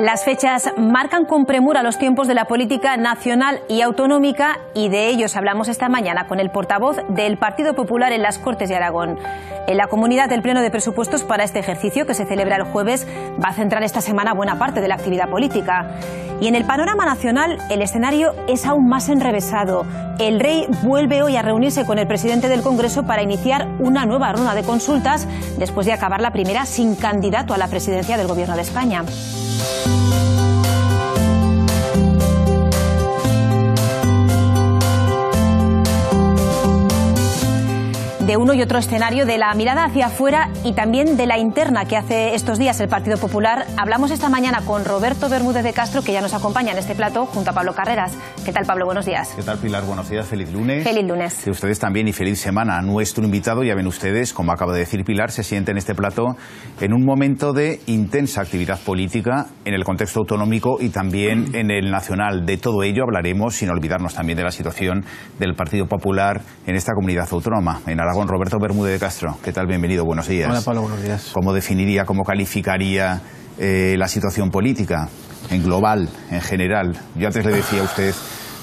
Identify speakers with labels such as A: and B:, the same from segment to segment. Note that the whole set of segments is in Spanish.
A: Las fechas marcan con premura los tiempos de la política nacional y autonómica, y de ellos hablamos esta mañana con el portavoz del Partido Popular en las Cortes de Aragón. En la comunidad, el pleno de presupuestos para este ejercicio, que se celebra el jueves, va a centrar esta semana buena parte de la actividad política. Y en el panorama nacional, el escenario es aún más enrevesado. El Rey vuelve hoy a reunirse con el presidente del Congreso para iniciar una nueva ronda de consultas, después de acabar la primera sin candidato a la presidencia del Gobierno de España. De uno y otro escenario, de la mirada hacia afuera y también de la interna que hace estos días el Partido Popular, hablamos esta mañana con Roberto Bermúdez de Castro, que ya nos acompaña en este plato, junto a Pablo Carreras. ¿Qué tal, Pablo? Buenos días.
B: ¿Qué tal, Pilar? Buenos días, feliz lunes.
A: Feliz lunes.
B: Que ustedes también, y feliz semana. Nuestro invitado, ya ven ustedes, como acaba de decir Pilar, se siente en este plato en un momento de intensa actividad política en el contexto autonómico y también en el nacional. De todo ello hablaremos, sin olvidarnos también de la situación del Partido Popular en esta comunidad autónoma, en Aragón. Roberto Bermúdez de Castro, ¿qué tal? Bienvenido, buenos días.
C: Hola, Pablo, buenos días.
B: ¿Cómo definiría, cómo calificaría la situación política en global, en general? Yo antes le decía a usted,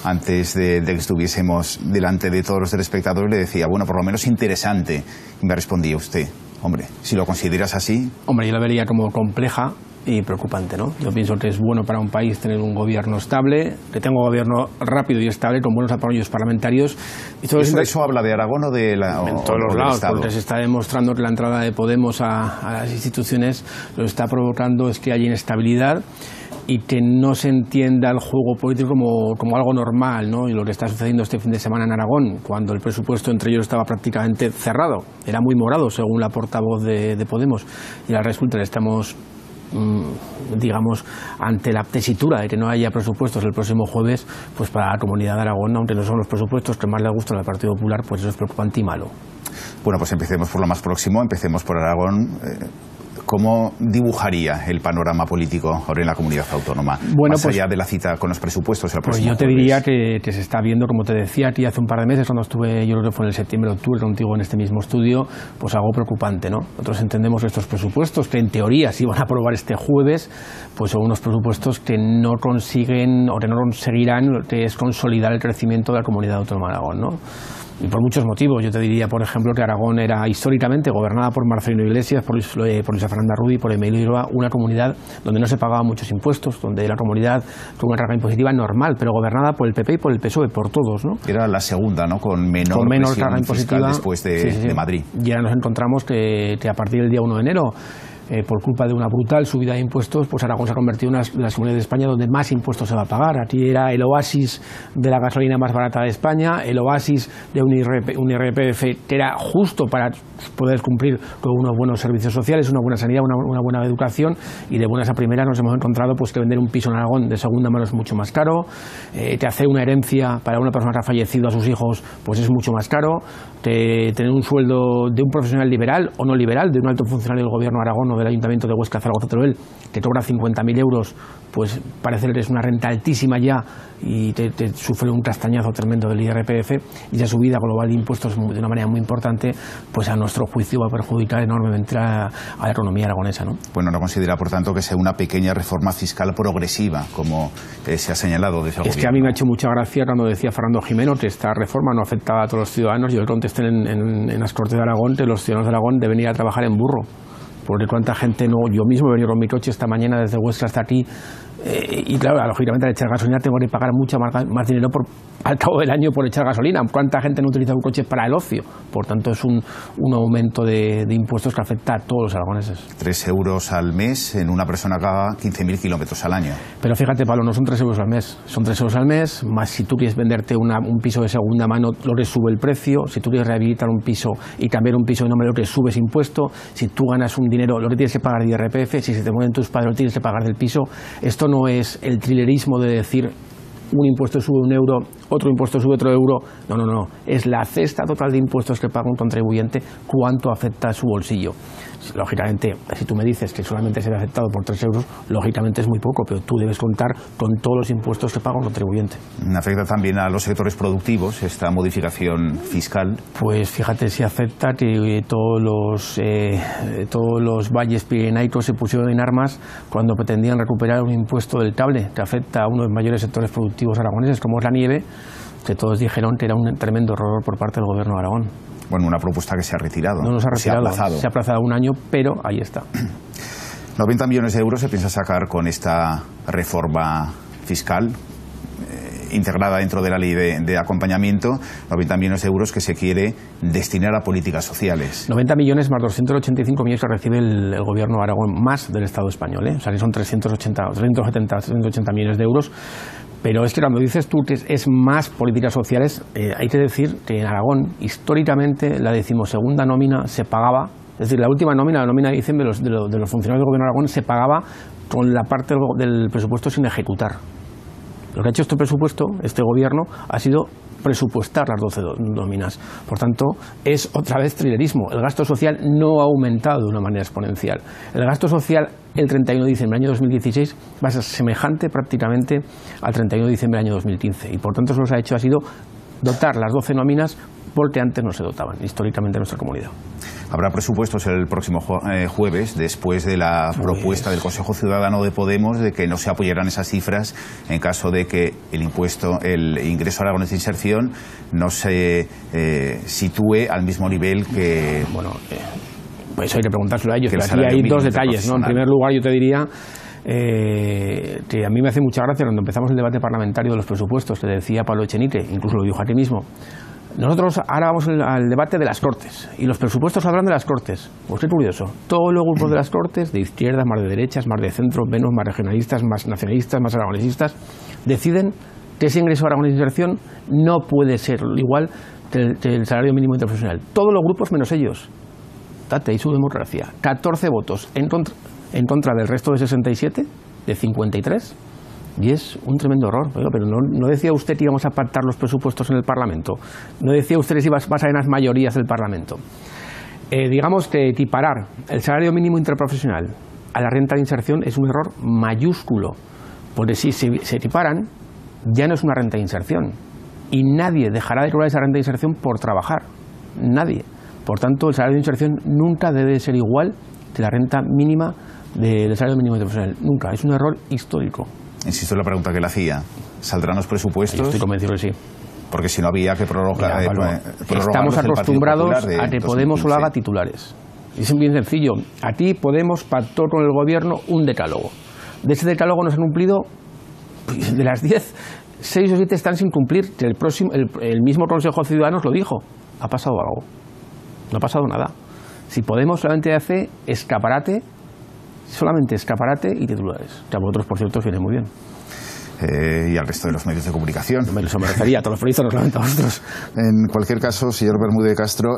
B: antes de que estuviésemos delante de todos los telespectadores, le decía, bueno, por lo menos interesante. Y me respondía usted, hombre, si lo consideras así...
C: Hombre, yo la vería como compleja y preocupante, ¿no? Yo pienso que es bueno para un país tener un gobierno estable, que tenga un gobierno rápido y estable, con buenos apoyos parlamentarios.
B: ¿Eso habla de Aragón o de la...
C: En todos los lados, porque se está demostrando que la entrada de Podemos a las instituciones lo que está provocando es que haya inestabilidad y que no se entienda el juego político como algo normal, ¿no? Y lo que está sucediendo este fin de semana en Aragón, cuando el presupuesto entre ellos estaba prácticamente cerrado, era muy morado, según la portavoz de Podemos, y ahora resulta que estamos, digamos, ante la tesitura de que no haya presupuestos el próximo jueves, pues para la comunidad de Aragón, aunque no son los presupuestos que más le gustan al Partido Popular, pues eso es preocupante y malo.
B: Bueno, pues empecemos por lo más próximo, empecemos por Aragón. ¿Cómo dibujaría el panorama político ahora en la comunidad autónoma?
C: Bueno,
B: más allá de la cita con los presupuestos el próximo
C: jueves. Yo te diría que se está viendo, como te decía aquí hace un par de meses, cuando estuve, yo creo que fue en el septiembre-octubre contigo en este mismo estudio, pues algo preocupante, ¿no? Nosotros entendemos que estos presupuestos, que en teoría se iban a aprobar este jueves, pues son unos presupuestos que no consiguen o que no conseguirán lo que es consolidar el crecimiento de la comunidad autónoma de Aragón, ¿no? Y por muchos motivos. Yo te diría, por ejemplo, que Aragón era históricamente gobernada por Marcelino Iglesias, por Luisa Fernanda Rudi, por Emilio Iroa, una comunidad donde no se pagaban muchos impuestos, donde la comunidad tuvo una carga impositiva normal, pero gobernada por el PP y por el PSOE, por todos, ¿no?
B: Era la segunda, ¿no? Con menor
C: carga impositiva
B: después de Madrid.
C: Y ahora nos encontramos que a partir del día 1 de enero, por culpa de una brutal subida de impuestos, pues Aragón se ha convertido en una de las comunidades de España donde más impuestos se va a pagar. Aquí era el oasis de la gasolina más barata de España, el oasis de un IRPF que era justo para poder cumplir con unos buenos servicios sociales, una buena sanidad, una buena educación, y de buenas a primeras nos hemos encontrado pues que vender un piso en Aragón de segunda mano es mucho más caro, que hacer una herencia para una persona que ha fallecido a sus hijos pues es mucho más caro, que tener un sueldo de un profesional liberal o no liberal, de un alto funcionario del gobierno de Aragón o del Ayuntamiento de Huesca, Zaragoza, Teruel, que cobra 50.000 euros, pues parece que es una renta altísima ya y te sufre un castañazo tremendo del IRPF, y esa subida global de impuestos de una manera muy importante, pues a nuestro juicio va a perjudicar enormemente a la economía aragonesa, ¿no?
B: Bueno, ¿no considera, por tanto, que sea una pequeña reforma fiscal progresiva, como se ha señalado desde el gobierno?
C: Es que a mí me ha hecho mucha gracia cuando decía Fernando Jimeno que esta reforma no afectaba a todos los ciudadanos. Yo le contesté en las Cortes de Aragón que los ciudadanos de Aragón deben ir a trabajar en burro, porque cuánta gente no... Yo mismo he venido con mi coche esta mañana desde Huesca hasta aquí, y claro, lógicamente al echar gasolina tengo que pagar mucho más dinero al cabo del año por echar gasolina. ¿Cuánta gente no utiliza un coche para el ocio? Por tanto, es un aumento de impuestos que afecta a todos los aragoneses.
B: 3 euros al mes en una persona que haga 15.000 kilómetros al año.
C: Pero fíjate, Pablo, no son 3 euros al mes. Son 3 euros al mes, más si tú quieres venderte un piso de segunda mano, lo que sube el precio. Si tú quieres rehabilitar un piso y cambiar un piso de nombre, lo que subes impuesto. Si tú ganas un dinero, lo que tienes que pagar de IRPF. Si se te mueren tus padres, lo tienes que pagar del piso. Esto no es el trilerismo de decir un impuesto sube 1 euro otro impuesto sube otro euro. No. Es la cesta total de impuestos que paga un contribuyente, cuánto afecta a su bolsillo. Lógicamente, si tú me dices que solamente se ve afectado por 3 euros, lógicamente es muy poco, pero tú debes contar con todos los impuestos que paga un contribuyente.
B: ¿Afecta también a los sectores productivos esta modificación fiscal?
C: Pues fíjate si afecta que todos los valles pirenaicos se pusieron en armas cuando pretendían recuperar un impuesto del cable que afecta a uno de los mayores sectores productivos aragoneses, como es la nieve, que todos dijeron que era un tremendo error por parte del Gobierno de Aragón.
B: Bueno, una propuesta que se ha retirado.
C: No se ha retirado, se ha aplazado un año, pero ahí está.
B: 90 millones de euros se piensa sacar con esta reforma fiscal integrada dentro de la ley de acompañamiento, 90 millones de euros que se quiere destinar a políticas sociales.
C: 90 millones más 285 millones que recibe el Gobierno de Aragón, más del Estado español, O sea que son 380 millones de euros. Pero es que cuando dices tú que es más políticas sociales, hay que decir que en Aragón, históricamente, la 12ª nómina se pagaba, es decir, la última nómina, la nómina de diciembre de los funcionarios del Gobierno de Aragón, se pagaba con la parte del presupuesto sin ejecutar. Lo que ha hecho este presupuesto, este Gobierno, ha sido presupuestar las 12 nóminas. Por tanto, es otra vez trilerismo. El gasto social no ha aumentado de una manera exponencial. El gasto social el 31 de diciembre del año 2016 va a ser semejante prácticamente al 31 de diciembre del año 2015. Y por tanto, eso lo que ha hecho ha sido dotar las 12 nóminas porque antes no se dotaban históricamente en nuestra comunidad.
B: Habrá presupuestos el próximo jueves, después de la propuesta del Consejo Ciudadano de Podemos de que no se apoyarán esas cifras en caso de que el ingreso aragonés de inserción no se sitúe al mismo nivel que...
C: Bueno, pues hay que preguntárselo a ellos, pero aquí hay dos detalles, ¿no? En primer lugar, yo te diría que a mí me hace mucha gracia cuando empezamos el debate parlamentario de los presupuestos, que decía Pablo Echenique, incluso lo dijo aquí mismo. Nosotros ahora vamos al debate de las Cortes y los presupuestos hablan de las Cortes. Pues qué curioso. Todos los grupos de las Cortes, de izquierdas, más de derechas, más de centro, menos, más regionalistas, más nacionalistas, más aragonesistas, deciden que ese ingreso aragonés de inserción no puede ser igual que el salario mínimo interprofesional. Todos los grupos menos ellos. Date ahí su democracia. 14 votos en contra del resto de 67, de 53. Y es un tremendo error. Pero ¿no decía usted que íbamos a pactar los presupuestos en el Parlamento? ¿No decía usted que iba a basar en las mayorías del Parlamento? Digamos que equiparar el salario mínimo interprofesional a la renta de inserción es un error mayúsculo. Porque si se equiparan, ya no es una renta de inserción. Y nadie dejará de cobrar esa renta de inserción por trabajar. Nadie. Por tanto, el salario de inserción nunca debe ser igual que la renta mínima del salario mínimo interprofesional. Nunca. Es un error histórico.
B: Insisto en la pregunta que le hacía. ¿Saldrán los presupuestos?
C: Yo estoy convencido que sí.
B: Porque si no había que prorrogar.
C: Estamos acostumbrados a que Podemos solo haga titulares. Es bien sencillo. Aquí Podemos pactó con el Gobierno un decálogo. De ese decálogo no se han cumplido, de las 10, 6 o 7 están sin cumplir. El mismo Consejo de Ciudadanos lo dijo. Ha pasado algo. No ha pasado nada. Si Podemos solamente hace escaparate, solamente escaparate y titulares. Que a vosotros, por cierto, os viene muy bien.
B: Y al resto de los medios de comunicación.
C: Me lo refería a todos los periodistas, no solamente a vosotros.
B: En cualquier caso, señor Bermúdez Castro,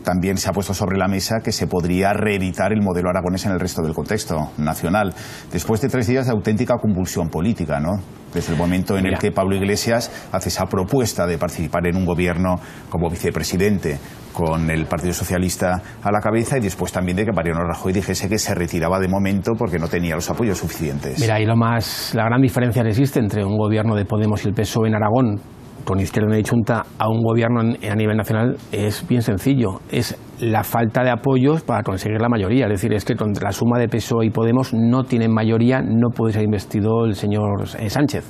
B: también se ha puesto sobre la mesa que se podría reeditar el modelo aragonés en el resto del contexto nacional. Después de 3 días de auténtica convulsión política, ¿no? Desde el momento en el que Pablo Iglesias hace esa propuesta de participar en un gobierno como vicepresidente con el Partido Socialista a la cabeza, y después también de que Mariano Rajoy dijese que se retiraba de momento porque no tenía los apoyos suficientes.
C: Mira, y la gran diferencia que existe entre un gobierno de Podemos y el PSOE en Aragón, con Izquierda y Junta, a un gobierno a nivel nacional es bien sencillo. Es la falta de apoyos para conseguir la mayoría. Es decir, es que contra la suma de PSOE y Podemos no tienen mayoría, no puede ser investido el señor Sánchez.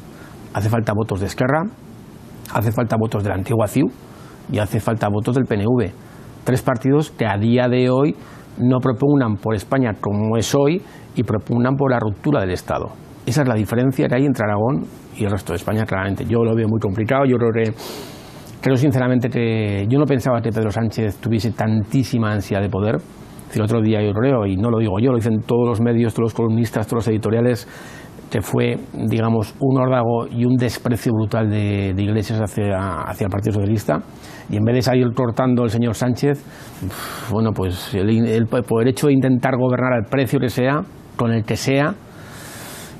C: Hace falta votos de Esquerra, hace falta votos de la antigua CiU y hace falta votos del PNV. 3 partidos que a día de hoy no propugnan por España como es hoy y propugnan por la ruptura del Estado. Esa es la diferencia que hay entre Aragón y el resto de España, claramente. Yo lo veo muy complicado. Yo creo sinceramente que yo no pensaba que Pedro Sánchez tuviese tantísima ansia de poder. El otro día yo creo, y no lo digo yo, lo dicen todos los medios, todos los columnistas, todos los editoriales, que fue, digamos, un órdago y un desprecio brutal de Iglesias hacia el Partido Socialista. Y en vez de salir cortando el señor Sánchez, bueno, pues por el hecho de intentar gobernar al precio que sea, con el que sea,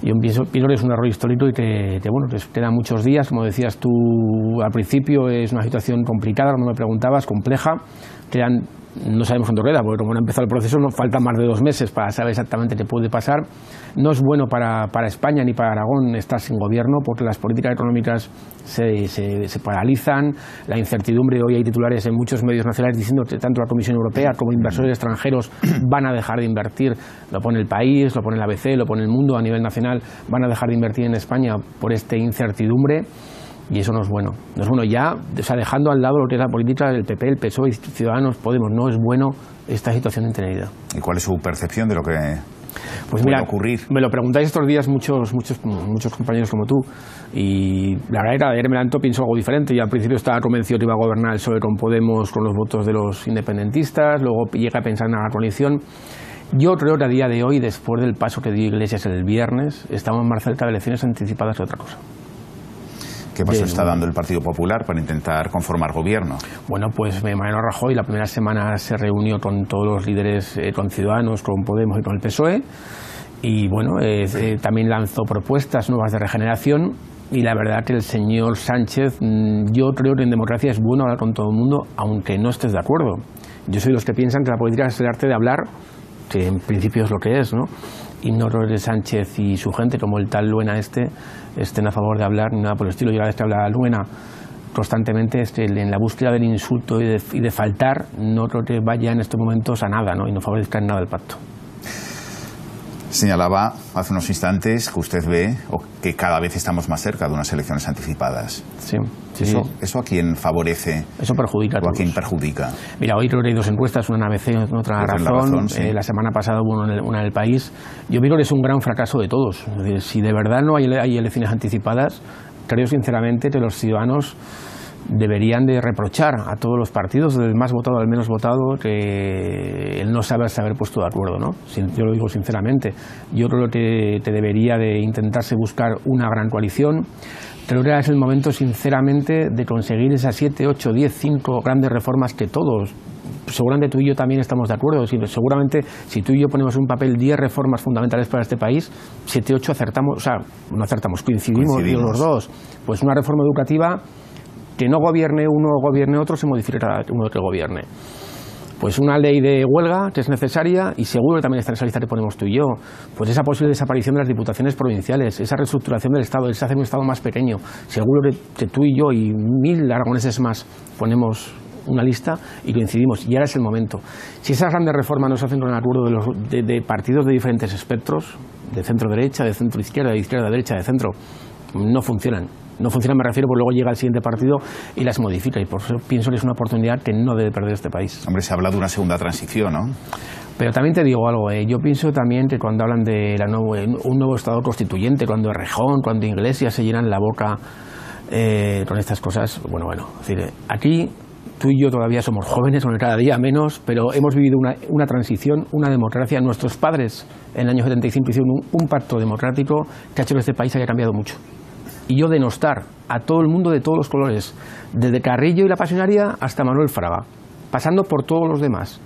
C: Yo pienso que es un error histórico y te da muchos días, como decías tú al principio, es una situación complicada, como me preguntabas, compleja, no sabemos cuánto queda, porque como no ha empezado el proceso, nos faltan más de 2 meses para saber exactamente qué puede pasar. No es bueno para España ni para Aragón estar sin gobierno, porque las políticas económicas se paralizan, la incertidumbre. Hoy hay titulares en muchos medios nacionales diciendo que tanto la Comisión Europea como inversores extranjeros van a dejar de invertir, lo pone El País, lo pone el ABC, lo pone El Mundo a nivel nacional, van a dejar de invertir en España por esta incertidumbre. Y eso no es bueno. No es bueno ya, dejando al lado lo que es la política del PP, el PSOE y Ciudadanos, Podemos. No es bueno esta situación de interinidad.
B: ¿Y cuál es su percepción de lo que puede ocurrir?
C: Me lo preguntáis estos días muchos compañeros como tú. Y la verdad era, ayer me levanto, pienso algo diferente. Yo al principio estaba convencido que iba a gobernar el PSOE con Podemos, con los votos de los independentistas. Luego llegué a pensar en una coalición. Yo creo que a día de hoy, después del paso que dio Iglesias el viernes, estamos más cerca de elecciones anticipadas que otra cosa.
B: ¿Qué paso está dando el Partido Popular para intentar conformar gobierno?
C: Bueno, pues Mariano Rajoy la primera semana se reunió con todos los líderes, con Ciudadanos, con Podemos y con el PSOE, y bueno, también lanzó propuestas nuevas de regeneración. Y la verdad que el señor Sánchez, yo creo que en democracia es bueno hablar con todo el mundo, aunque no estés de acuerdo. Yo soy de los que piensan que la política es el arte de hablar, que en principio es lo que es, ¿no? Y no de Sánchez y su gente, como el tal Luena estén a favor de hablar, ni nada por el estilo. Yo cada vez que habla Luena constantemente en la búsqueda del insulto y de faltar, no creo que vaya en estos momentos a nada, ¿no? Y no favorezca en nada el pacto.
B: Señalaba hace unos instantes que usted ve que cada vez estamos más cerca de unas elecciones anticipadas.
C: Sí.
B: ¿Eso a quién favorece?
C: Eso perjudica a todos.
B: ¿O a quién perjudica?
C: Mira, hoy creo que hay 2 encuestas, una en ABC y otra en Razón.
B: Sí.
C: La semana pasada hubo una en El País. Yo creo que es un gran fracaso de todos. Es decir, si de verdad no hay elecciones anticipadas, creo sinceramente que los ciudadanos deberían de reprochar a todos los partidos, del más votado al menos votado, que el no saberse haber puesto de acuerdo, ¿no? Yo lo digo sinceramente. Yo creo que debería de intentarse buscar una gran coalición. Creo que ahora es el momento, sinceramente, de conseguir esas 7, 8, 10, 5 grandes reformas que todos, seguramente tú y yo también estamos de acuerdo. Seguramente si tú y yo ponemos un papel 10 reformas fundamentales para este país, 7, 8 acertamos, o sea, no acertamos, coincidimos. Los dos. Pues una reforma educativa que no gobierne uno o gobierne otro, se modificará uno que gobierne. Pues una ley de huelga que es necesaria, y seguro que también está en esa lista que ponemos tú y yo. Pues esa posible desaparición de las diputaciones provinciales, esa reestructuración del Estado, ese hacer un Estado más pequeño. Seguro que tú y yo y 1000 aragoneses más ponemos una lista y coincidimos, y ahora es el momento. Si esas grandes reformas no se hacen con el acuerdo de partidos de diferentes espectros, de centro-derecha, de centro-izquierda, de izquierda-derecha, de centro, no funcionan. No funciona, me refiero, porque luego llega el siguiente partido y las modifica, y por eso pienso que es una oportunidad que no debe perder este país.
B: Hombre, se habla de una segunda transición, ¿no?
C: Pero también te digo algo, yo pienso también que cuando hablan de un nuevo Estado constituyente, cuando Errejón, cuando Iglesias se llenan la boca con estas cosas, bueno, es decir, aquí tú y yo todavía somos jóvenes, con cada día menos, pero hemos vivido una transición, una democracia. Nuestros padres en el año 75 hicieron un pacto democrático que ha hecho que este país haya cambiado mucho. Y yo denostar a todo el mundo de todos los colores, desde Carrillo y la Pasionaria hasta Manuel Fraga, pasando por todos los demás,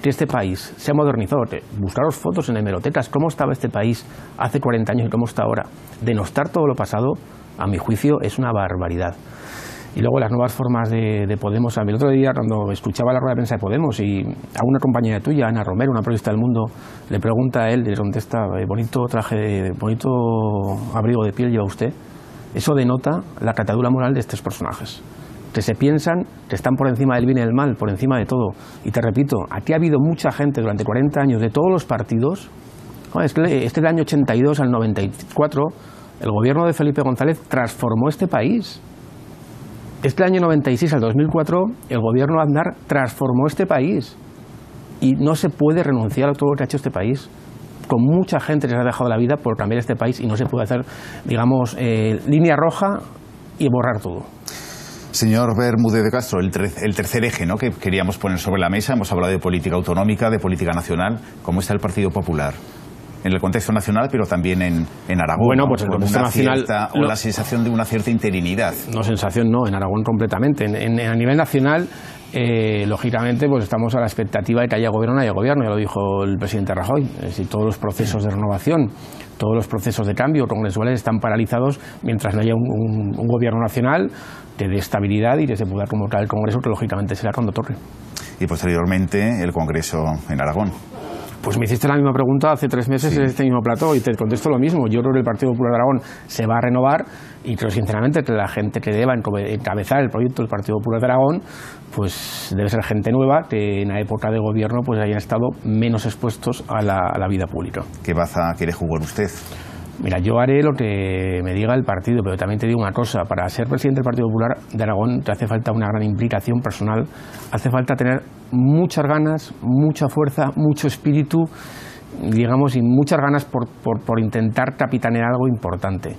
C: que este país se ha modernizado. Buscaros fotos en hemerotecas, cómo estaba este país hace 40 años y cómo está ahora. Denostar todo lo pasado, a mi juicio, es una barbaridad. Y luego las nuevas formas de Podemos. El otro día, cuando escuchaba la rueda de prensa de Podemos, y a una compañera tuya, Ana Romero, una periodista del Mundo, le pregunta a él, le contesta: bonito traje, bonito abrigo de piel lleva usted. Eso denota la catadura moral de estos personajes, que se piensan que están por encima del bien y del mal, por encima de todo. Y te repito, aquí ha habido mucha gente durante 40 años de todos los partidos. Del año 82 al 94, el gobierno de Felipe González transformó este país. Del año 96 al 2004, el gobierno de Aznar transformó este país. Y no se puede renunciar a todo lo que ha hecho este país. Con mucha gente que se ha dejado la vida por cambiar este país, y no se puede hacer, digamos, línea roja y borrar todo.
B: Señor Bermúdez de Castro, el tercer eje, ¿no?, que queríamos poner sobre la mesa. Hemos hablado de política autonómica, de política nacional. ¿Cómo está el Partido Popular? en el contexto nacional, pero también en Aragón.
C: Bueno, pues el contexto nacional...
B: o la sensación de una cierta interinidad.
C: No, sensación no, en Aragón completamente. A nivel nacional, lógicamente, pues estamos a la expectativa de que haya gobierno o no haya gobierno, ya lo dijo el presidente Rajoy. Es decir, todos los procesos de renovación, todos los procesos de cambio congresuales están paralizados mientras no haya un gobierno nacional que dé estabilidad y que se pueda convocar el Congreso, que lógicamente será cuando toque.
B: Y posteriormente el Congreso en Aragón.
C: Pues me hiciste la misma pregunta hace 3 meses en este mismo plató y te contesto lo mismo. Yo creo que el Partido Popular de Aragón se va a renovar y creo sinceramente que la gente que deba encabezar el proyecto del Partido Popular de Aragón pues debe ser gente nueva que en la época de gobierno pues hayan estado menos expuestos a la vida pública.
B: ¿Qué baza quiere jugar usted?
C: Mira, yo haré lo que me diga el partido, pero también te digo una cosa, para ser presidente del Partido Popular de Aragón te hace falta una gran implicación personal, hace falta tener muchas ganas, mucha fuerza, mucho espíritu, digamos, y muchas ganas por intentar capitanear algo importante.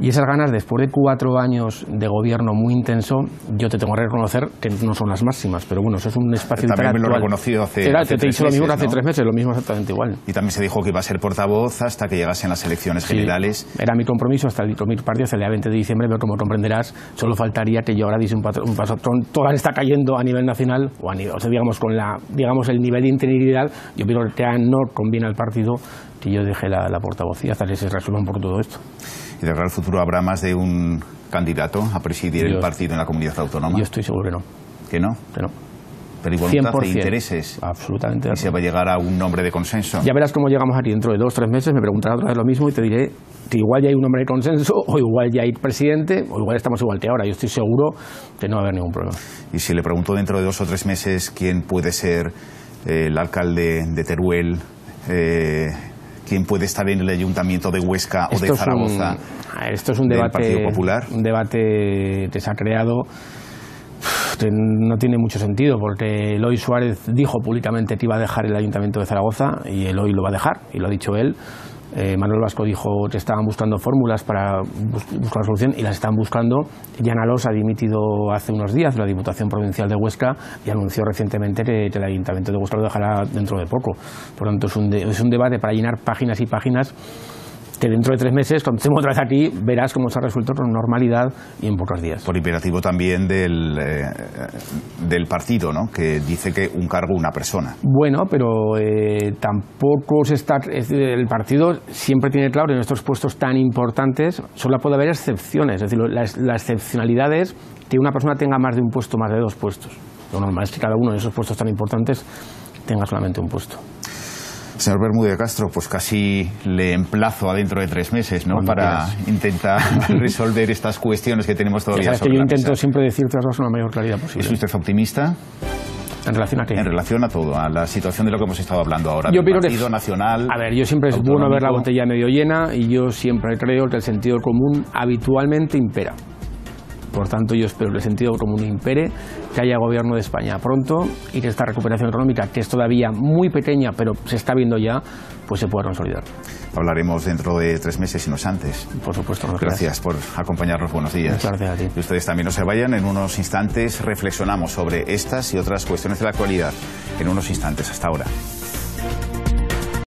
C: Y esas ganas, después de 4 años de gobierno muy intenso, yo te tengo que reconocer que no son las máximas, pero bueno, eso es un espacio
B: también
C: intelectual.
B: Me lo he reconocido hace 3 meses.
C: Te he dicho lo mismo
B: ¿no?
C: hace 3 meses, lo mismo exactamente igual.
B: Y también se dijo que iba a ser portavoz hasta que llegasen las elecciones generales.
C: Era mi compromiso hasta mi partido hasta el día 20 de diciembre, pero como comprenderás, solo faltaría que yo ahora diese un paso. Todo está cayendo a nivel nacional, o sea, digamos, con el nivel de interinidad, yo creo que no conviene al partido que yo deje la portavocía hasta que se resuelva un poco todo esto.
B: ¿Y de cara al futuro habrá más de un candidato a presidir el partido en la comunidad autónoma?
C: Yo estoy seguro que no.
B: ¿Que no?
C: Que no.
B: Pero hay voluntad
C: 100%.
B: de intereses.
C: Absolutamente.
B: ¿Y se va a llegar a un nombre de consenso?
C: Ya verás cómo llegamos aquí dentro de 2 o 3 meses, me preguntarás otra vez lo mismo y te diré que igual ya hay un nombre de consenso, o igual ya hay presidente, o igual estamos igual que ahora. Yo estoy seguro que no va a haber ningún problema.
B: Y si le pregunto dentro de 2 o 3 meses quién puede ser el alcalde de Teruel, quién puede estar en el ayuntamiento de Huesca o de Zaragoza,
C: esto es un debate,
B: del Partido Popular.
C: Un debate que se ha creado que no tiene mucho sentido, porque Eloy Suárez dijo públicamente que iba a dejar el ayuntamiento de Zaragoza y Eloy lo va a dejar, y lo ha dicho él. Manuel Vasco dijo que estaban buscando fórmulas para buscar una solución y las están buscando. Jan Alós ha dimitido hace unos días de la Diputación Provincial de Huesca y anunció recientemente que el Ayuntamiento de Huesca lo dejará dentro de poco. Por lo tanto, es un debate para llenar páginas y páginas que dentro de 3 meses, cuando estemos otra vez aquí, verás cómo se ha resuelto con normalidad y en pocos días. Por
B: imperativo también del partido, ¿no? Que dice que un cargo, una persona.
C: Bueno, pero tampoco se está... El partido siempre tiene claro que en estos puestos tan importantes solo puede haber excepciones. Es decir, la excepcionalidad es que una persona tenga más de un puesto, más de 2 puestos. Lo normal es que cada uno de esos puestos tan importantes tenga solamente un puesto.
B: Señor Bermúdez de Castro, pues casi le emplazo a dentro de 3 meses, ¿no? Para intentar resolver estas cuestiones que tenemos todavía sobre la mesa.
C: Yo intento siempre decirte las cosas con la mayor claridad posible.
B: ¿Es usted optimista?
C: ¿En relación a qué?
B: En relación a todo, a la situación de lo que hemos estado hablando ahora,
C: yo
B: del partido nacional.
C: A ver, yo siempre es bueno ver la botella medio llena y yo siempre creo que el sentido común habitualmente impera. Por tanto, yo espero que el sentido común impere, que haya gobierno de España pronto y que esta recuperación económica, que es todavía muy pequeña, pero se está viendo ya, pues se pueda consolidar.
B: Hablaremos dentro de 3 meses y no antes.
C: Por supuesto.
B: Gracias por acompañarnos. Buenos días.
C: Muchas gracias a ti.
B: Y ustedes también no se vayan. En unos instantes reflexionamos sobre estas y otras cuestiones de la actualidad. En unos instantes. Hasta ahora.